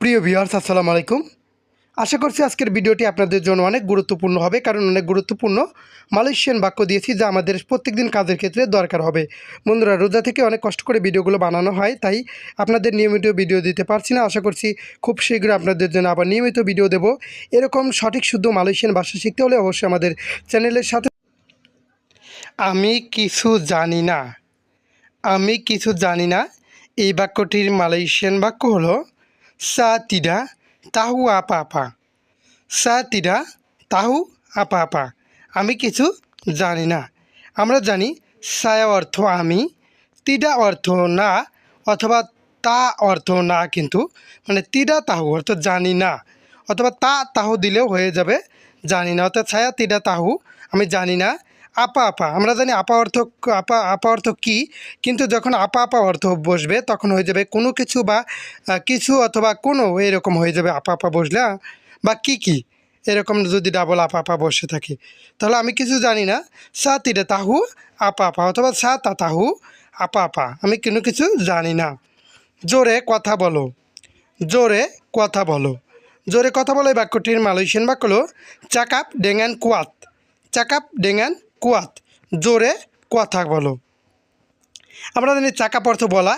প্রিয় ভিউয়ার্স আসসালামু আলাইকুম। আশা করছি আজকের ভিডিওটি আপনাদের জন্য অনেক গুরুত্বপূর্ণ হবে, কারণ অনেক গুরুত্বপূর্ণ মালয়েশিয়ান বাক্য দিয়েছি যা আমাদের প্রত্যেকদিন কাজের ক্ষেত্রে দরকার হবে। বন্ধুরা, রোজা থেকে অনেক কষ্ট করে ভিডিওগুলো বানানো হয়, তাই আপনাদের নিয়মিত ভিডিও দিতে পারছি না। আশা করছি খুব শীঘ্রই আপনাদের জন্য আবার নিয়মিত ভিডিও দেব। এরকম সঠিক শুদ্ধ মালয়েশিয়ান ভাষা শিখতে হলে অবশ্যই আমাদের চ্যানেলের সাথে। আমি কিছু জানি না। আমি কিছু জানি না এই বাক্যটির মালয়েশিয়ান বাক্য হলো সা তিডা তাহু আপা আপা। সা তিডা তাহু আপা আপা। আমি কিছু জানি না। আমরা জানি সায়া অর্থ আমি, তিডা অর্থ না, অথবা তা অর্থ না, কিন্তু মানে তিডা তাহু অর্থ জানি না, অথবা তা তাহু দিলেও হয়ে যাবে জানি না। অর্থাৎ ছায়া তিডা তাহু আমি জানি না। আপা আপা আমরা জানি আপা অর্থ আপা আপা অর্থ কী, কিন্তু যখন আপা আপা অর্থ বসবে তখন হয়ে যাবে কোনো কিছু বা কিছু অথবা কোনো, এরকম হয়ে যাবে আপা আপা বসলে বা কি এরকম যদি ডাবল আপা আপা বসে থাকে, তাহলে আমি কিছু জানি না সা তিডা তাহু আপা আপা, অথবা সা তা তাহু আপা আপা, আমি কোনো কিছু জানি না। জোরে কথা বলো। জোরে কথা বলো। জোরে কথা বলো এই বাক্যটির মালয়েশিয়ান বাক্য হলো চাকাপ ডেঙ্গান কুয়াত। চাকাপ ডেঙ্গান কুয়াত। জোরে কথা বলো। আমরা জানি চাকাপ অর্থ বলা,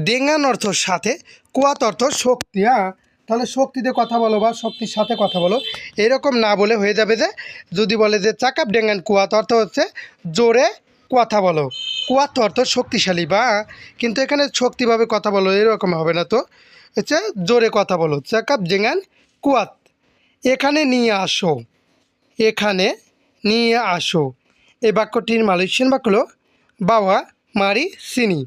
ডেঙ্গান অর্থ সাথে, কুয়াত অর্থ শক্তি। তাহলে শক্তিতে কথা বলো বা শক্তির সাথে কথা বলো, এরকম না বলে হয়ে যাবে যে, যদি বলে যে চাকাপ ডেঙ্গান কুয়াত অর্থ হচ্ছে জোরে কথা বলো। কুয়াত অর্থ শক্তিশালী বা, কিন্তু এখানে শক্তিভাবে কথা বলো এরকম হবে না, তো হচ্ছে জোরে কথা বলো। চাকাপ ডেঙ্গান কুয়াত। এখানে নিয়ে আসো। এখানে নিয়ে আসো এই বাক্যটির মালয়েশিয়ান বাক্য হলো বাওয়া মারি সিনি।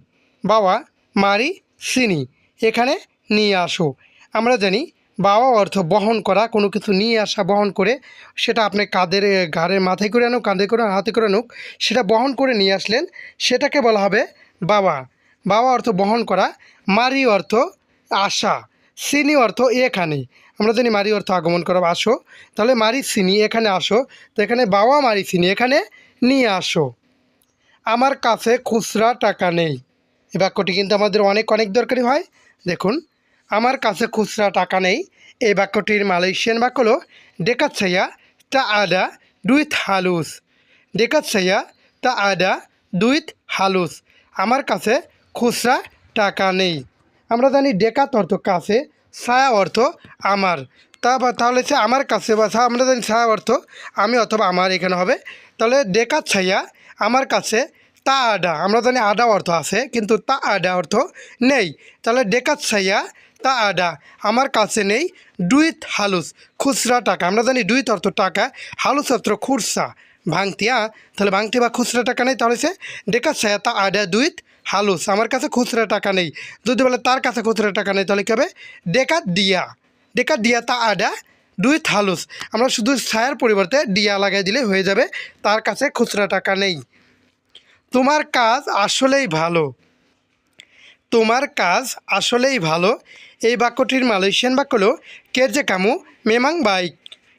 বাওয়া মারি সিনি। এখানে নিয়ে আসো। আমরা জানি বাওয়া অর্থ বহন করা, কোনো কিছু নিয়ে আসা, বহন করে, সেটা আপনি কাঁধের ঘাড়ের মাথায় করে আনুক, কাঁধে করে হাতে করে আনুক, সেটা বহন করে নিয়ে আসলেন, সেটাকে বলা হবে বাওয়া। বাওয়া অর্থ বহন করা। মারি অর্থ আসা। সিনি অর্থ এখানে। আমরা জানি মারি অর্থ আগমন করা, আসো, তাহলে মারি সিনি এখানে আসো। তো এখানে বাওয়া মারি সিনি এখানে নিয়ে আসো। আমার কাছে খুচরা টাকা নেই এই বাক্যটি কিন্তু আমাদের অনেক অনেক দরকারি হয়। দেখুন, আমার কাছে খুচরা টাকা নেই এই বাক্যটির মালয়েশিয়ান বাক্য হলো ডেকাত সাইয়া তা আদা দুইথ হালুস। ডেকাত সাইয়া তা আদা দুইথ হালুস। আমার কাছে খুচরা টাকা নেই। আমরা জানি ডেকাত অর্থ কাছে, ছায়া অর্থ আমার, তাহলে সে আমার কাছে বা আমরা জানি ছায়া অর্থ আমি অথবা আমার, এখানে হবে তাহলে ডেকাত ছাইয়া আমার কাছে তা আডা। আমরা জানি আডা অর্থ আছে, কিন্তু তা আডা অর্থ নেই, তাহলে ডেকাত ছাইয়া তা আডা আমার কাছে নেই দুইথ হালুস খুচরা টাকা। আমরা জানি দুইথ অর্থ টাকা, হালুস অর্থ খুচরা ভাঙতি। তাহলে ভাঙতি বা খুচরা টাকা নেই, তাহলে সে ডেকাত ছাইয়া তা আডা দুইথ হালুস আমার কাছে খুচরা টাকা নেই। যদি বলে তার কাছে খুচরা টাকা নেই, তাহলে কী হবে ডেকাত দিয়া। ডেকাত দিয়া তা আডা দুই হালুস। আমরা শুধু ছায়ার পরিবর্তে ডিয়া লাগাই দিলে হয়ে যাবে তার কাছে খুচরা টাকা নেই। তোমার কাজ আসলেই ভালো। তোমার কাজ আসলেই ভালো এই বাক্যটির মালয়েশিয়ান বাক্য হলো কেরজে কামু মেমাং বাইক।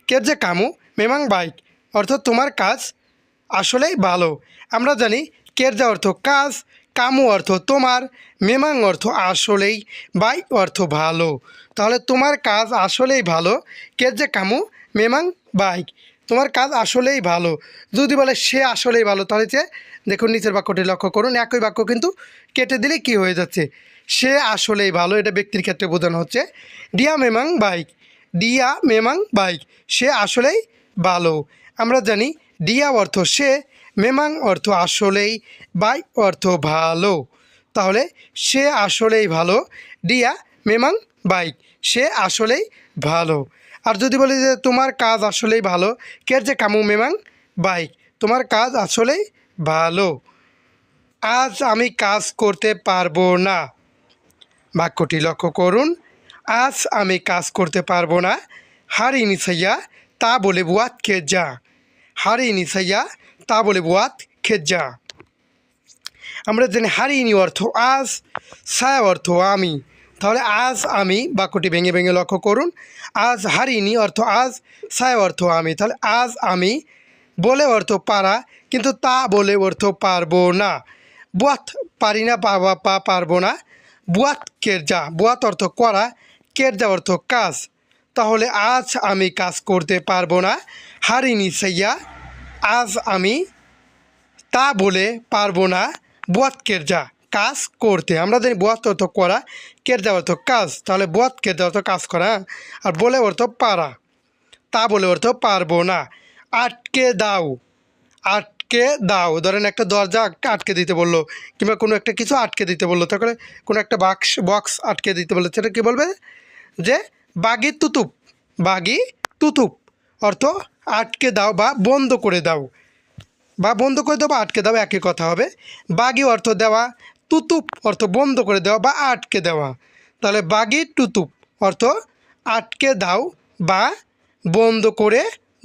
কেরজে কামু মেমাং বাইক অর্থাৎ তোমার কাজ আসলেই ভালো। আমরা জানি কেরজা অর্থ কাজ, কামু অর্থ তোমার, মেমাং অর্থ আসলেই, বাই অর্থ ভালো। তাহলে তোমার কাজ আসলেই ভালো, কেরজে কামু মেমাং বাইক। তোমার কাজ আসলেই ভালো। যদি বলে সে আসলেই ভালো, তাহলে যে দেখুন নিচের বাক্যটি লক্ষ্য করুন, একই বাক্য কিন্তু কেটে দিলে কি হয়ে যাচ্ছে, সে আসলেই ভালো, এটা ব্যক্তির ক্ষেত্রে বোঝানো হচ্ছে। ডিয়া মেমাং বাইক। ডিয়া মেমাং বাইক সে আসলেই ভালো। আমরা জানি ডিয়া অর্থ সে, মেমাং অর্থ আসলেই, বাই অর্থ ভালো। তাহলে সে আসলেই ভালো, ডিয়া মেমাং বাইক সে আসলেই ভালো। আর যদি বলি যে তোমার কাজ আসলেই ভালো, কের যে কামু মেমাং বাইক তোমার কাজ আসলেই ভালো। আজ আমি কাজ করতে পারবো না। বাক্যটি লক্ষ্য করুন, আজ আমি কাজ করতে পারবো না। হারি নিসাইয়া তা বলে বুয়াত খেজা। হারি নিসাইয়া তা বলে বুয়াত খেজা। আমরা জানি হারিনি অর্থ আজ, সায়া অর্থ আমি। তাহলে আজ আমি বাক্যটি ভেঙে ভেঙে লক্ষ্য করুন, আজ হারিনি অর্থ আজ, সায়া অর্থ আমি। তাহলে আজ আমি বলে অর্থ পারা, কিন্তু তা বলে অর্থ পারবো না। বুয়াত পারি না, পারবো না। বুয়াত কেরজা বুয়াত অর্থ করা, কেরজা অর্থ কাজ, তাহলে আজ আমি কাজ করতে পারবো না। হারিনি সাইয়া, আজ আমি তা বলে পারবো না। বুয়াত কেরজা কাজ করতে, আমরা জানি বুয়াত অর্থ করা, কেরজা অর্থ কাজ, তাহলে বুয়াত কেরজা অর্থ কাজ করা, আর বলে অর্থ পারা, তা বলে অর্থ পারবো না। আটকে দাও, আটকে দাও, ধরেন একটা দরজা আটকে দিতে বললো, কিংবা কোনো একটা কিছু আটকে দিতে বললো, তারপরে কোনো একটা বক্স আটকে দিতে বললো, সেটা কী বলবে যে বাগি তুতুপ, বাগি তুতুপ অর্থ আটকে দাও বা বন্ধ করে দাও, বা বন্ধ করে দাও বা আটকে দাও একই কথা হবে। বাগি অর্থ দেওয়া, তুতুপ অর্থ বন্ধ করে দেওয়া বা আটকে দেওয়া, তাহলে বাগি তুতুপ অর্থ আটকে দাও বা বন্ধ করে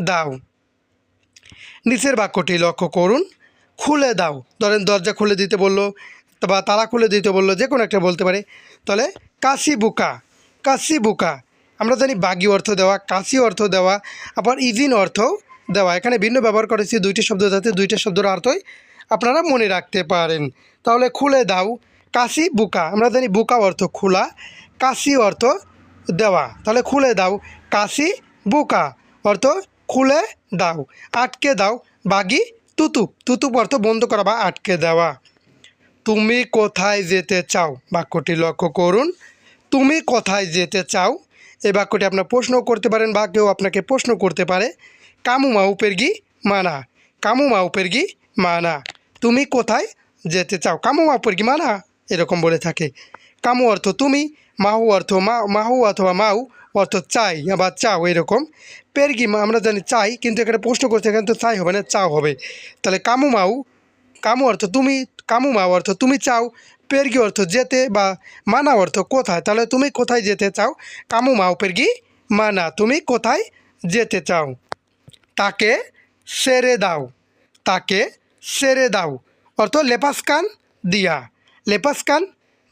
দাও। নিচের বাক্যটি লক্ষ্য করুন। খুলে দাও, ধরেন দরজা খুলে দিতে বললো বা তালা খুলে দিতে বললো, যে কোনো একটা বলতে পারে, তাহলে কাশি বুকা, কাশি বুকা, আমরা জানি বাগি অর্থ দেওয়া, কাশি অর্থ দেওয়া, আবার ইজিন অর্থও দেওয়া। এখানে ভিন্ন ব্যবহার করেছি দুইটি শব্দ, যাতে দুইটা শব্দের অর্থই আপনারা মনে রাখতে পারেন। তাহলে খুলে দাও, কাশি বুকা, আমরা জানি বুকা অর্থ খোলা, কাশি অর্থ দেওয়া, তাহলে খুলে দাও, কাশি বুকা অর্থ খুলে দাও। আটকে দাও, বাগি তুতুপ, তুতুপ অর্থ বন্ধ করা বা আটকে দেওয়া। তুমি কোথায় যেতে চাও, বাক্যটি লক্ষ্য করুন। তুমি কোথায় যেতে চাও, এই বাক্যটি আপনার প্রশ্ন করতে পারেন বা কেউ আপনাকে প্রশ্ন করতে পারে। কামু মাউ পেরগি মানা, কামু মাউ পেরগি মানা, তুমি কোথায় যেতে চাও, কামু মাউ পেরগি মানা, এরকম বলে থাকে। কামু অর্থ তুমি, মাহু অর্থ মাহু অথবা মাউ অর্থ চাই বা চাও, এরকম। পেরগি আমরা জানি চাই, কিন্তু এখানে প্রশ্ন করছে, এখানে তো চাই হবে না, চাও হবে। তাহলে কামু মাউ, কামু অর্থ তুমি, কামু মাউ অর্থ তুমি চাও, পেরগি অর্থ যেতে বা মানা অর্থ কোথায়, তাহলে তুমি কোথায় যেতে চাও, কামু মাউ পেরগি মানা, তুমি কোথায় যেতে চাও। তাকে সেরে দাও, তাকে সেরে দাও অর্থ লেপাসকান দিয়া, লেপাসকান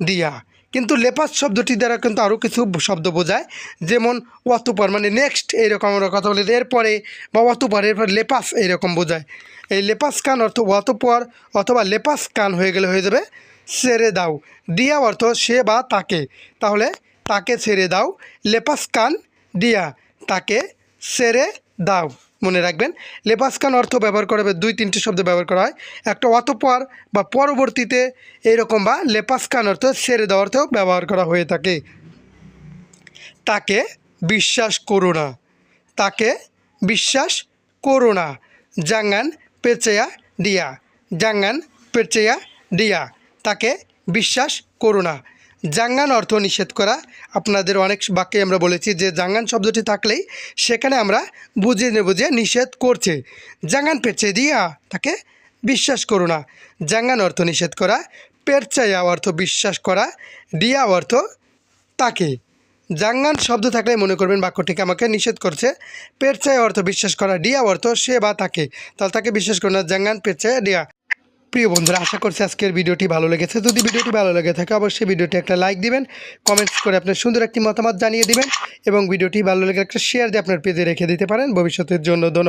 দিয়া, কিন্তু লেপাস শব্দটি দ্বারা কিন্তু আরও কিছু শব্দ বোঝায়, যেমন অতঃপর মানে নেক্সট, এইরকম আমরা কথা বলি, এরপরে বা অতঃপর, এরপর লেপাস এইরকম বোঝায়। এই লেপাস কান অর্থ অতঃপর অথবা লেপাস কান হয়ে গেলে হয়ে যাবে ছেড়ে দাও। দিয়া অর্থ সে বা তাকে, তাহলে তাকে ছেড়ে দাও, লেপাস কান দিয়া, তাকে ছেড়ে দাও। মনে রাখবেন, লেপাস কান অর্থ ব্যবহার করা হবে, দুই তিনটি শব্দ ব্যবহার করা হয়, একটা অতঃপর বা পরবর্তীতে এইরকম, বা লেপাস কান অর্থ ছেড়ে দেওয়া অর্থেও ব্যবহার করা হয়ে থাকে। তাকে বিশ্বাস করো না, তাকে বিশ্বাস করো না। জাঙ্গান পেরচেয়া দিয়া, জাঙ্গান পেরচেয়া দিয়া, তাকে বিশ্বাস করো না। জাঙ্গান অর্থ নিষেধ করা, আপনাদের অনেক বাক্যে আমরা বলেছি যে জাঙ্গান শব্দটি থাকলেই সেখানে আমরা বুঝে নেব যে নিষেধ করছে। জাঙ্গান পেরচে দিয়া, তাকে বিশ্বাস করো না। জাঙ্গান অর্থ নিষেধ করা, পেরচায়া অর্থ বিশ্বাস করা, দিয়া অর্থ তাকে। জাঙ্গান শব্দ থাকলে মনে করবেন বাক্যটিকে আমাকে নিষেধ করছে। পেরচায় অর্থ বিশ্বাস করা, ডিয়া অর্থ সে বা তাকে, তাহলে তাকে বিশ্বাস করো না, জাঙ্গান পেরচায় ডিয়া। প্রিয় বন্ধুরা, আশা করছি আজকের ভিডিওটি ভালো লেগেছে। যদি ভিডিওটি ভালো লেগে থাকে অবশ্যই ভিডিওটি একটা লাইক দিবেন, কমেন্টস করে আপনার সুন্দর একটি মতামত জানিয়ে দিবেন, এবং ভিডিওটি ভালো লেগে একটা শেয়ার দিয়ে আপনার পেজে রেখে দিতে পারেন ভবিষ্যতের জন্য। ধন্যবাদ।